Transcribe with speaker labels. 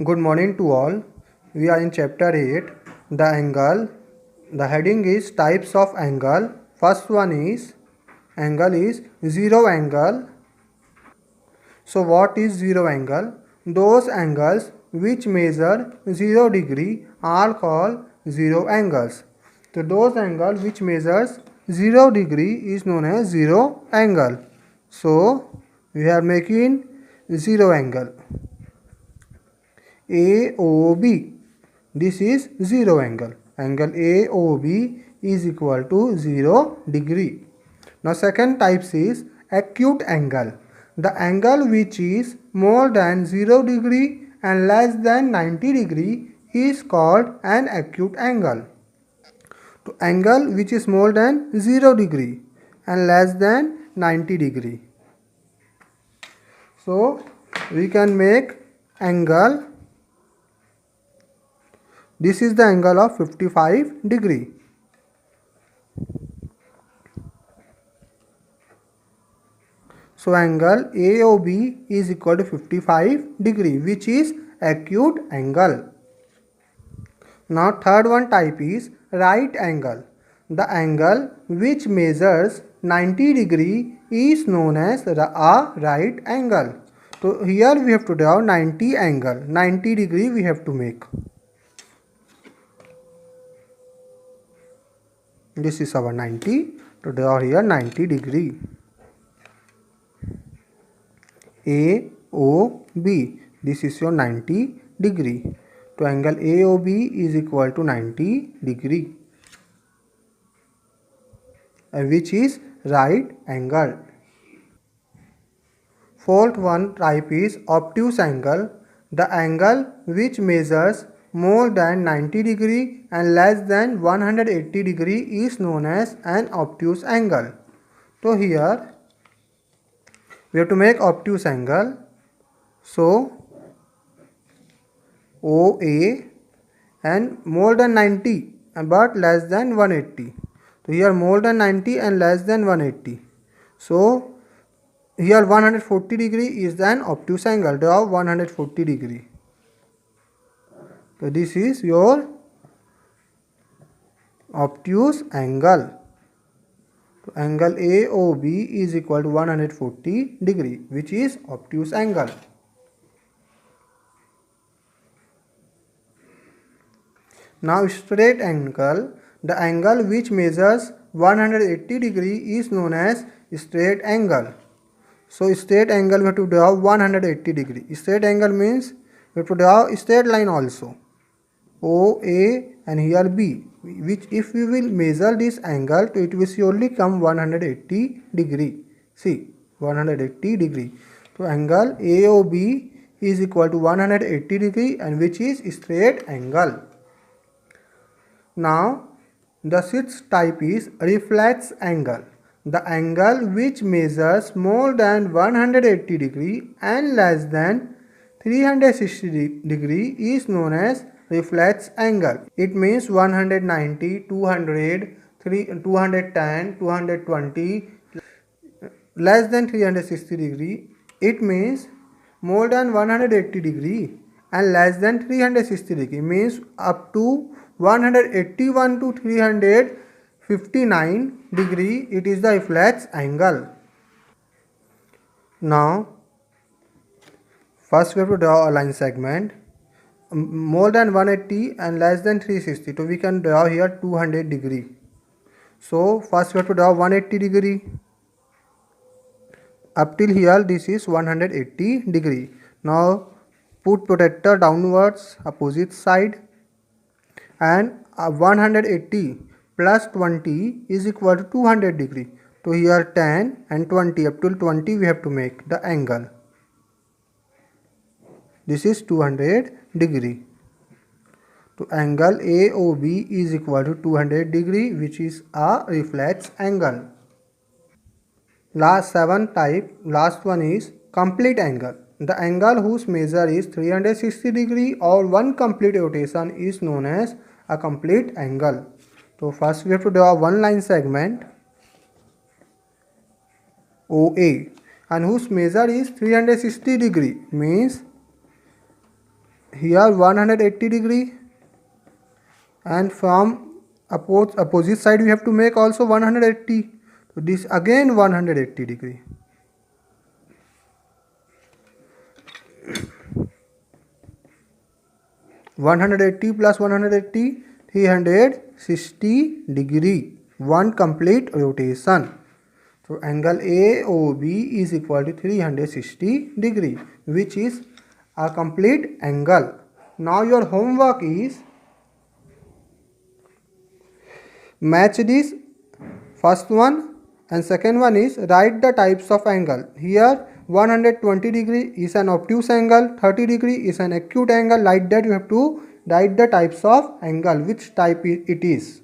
Speaker 1: Good morning to all. We are in chapter 8. The angle. The heading is types of angle. First one is angle is zero angle. So what is zero angle? Those angles which measure 0 degree are called zero angles. So those angles which measures 0 degree is known as zero angle. So we are making zero angle. AOB. This is zero angle. Angle AOB is equal to 0 degree. Now second types is acute angle. The angle which is more than 0 degree and less than 90 degree is called an acute angle. To angle which is more than 0 degree and less than 90 degree. So we can make angle. This is the angle of 55 degree. So angle AOB is equal to 55 degree, which is acute angle. Now third one type is right angle. The angle which measures 90 degree is known as a right angle. So here we have to draw 90 angle. 90 degree we have to make. This is our 90. To draw here 90 degree. AOB. This is your 90 degree. So angle AOB is equal to 90 degree, which is right angle. Fourth one type is obtuse angle. The angle which measures more than 90 degree and less than 180 degree is known as an obtuse angle. So here we have to make obtuse angle. So OA and more than 90 but less than 180. So here more than 90 and less than 180. So here 140 degree is an obtuse angle. Draw 140 degree. So this is your obtuse angle. So angle AOB is equal to 140 degree, which is obtuse angle. Now straight angle. The angle which measures 180 degree is known as straight angle. So straight angle we have to draw 180 degree. Straight angle means we have to draw a straight line also. OA and here B, which if we will measure this angle, it will surely come 180 degree. See, 180 degree. So angle AOB is equal to 180 degree and which is straight angle. Now the sixth type is reflex angle. The angle which measures more than 180 degree and less than 360 degree is known as reflex angle. It means 190, 200, 210, 220, less than 360 degree. It means more than 180 degree and less than 360 degree, means up to 181 to 359 degree, it is the reflex angle. Now first we have to draw a line segment more than 180 and less than 360. So we can draw here 200 degree. So first we have to draw 180 degree. Up till here this is 180 degree. Now put protractor downwards opposite side and 180 plus 20 is equal to 200 degree. So here 10 and 20, up till 20 we have to make the angle. This is 200 degree. So angle AOB is equal to 200 degree, which is a reflex angle. Last one is complete angle. The angle whose measure is 360 degree or one complete rotation is known as a complete angle. So first we have to draw one line segment OA and whose measure is 360 degree, means here 180 degree, and from opposite side we have to make also 180. So this again 180 degree. (180 plus 180) 360 degree, one complete rotation. So angle AOB is equal to 360 degree, which is a complete angle. Now your homework is match this first one, and second one is write the types of angle. Here 120 degree is an obtuse angle, 30 degree is an acute angle. Like that you have to write the types of angle, which type it is.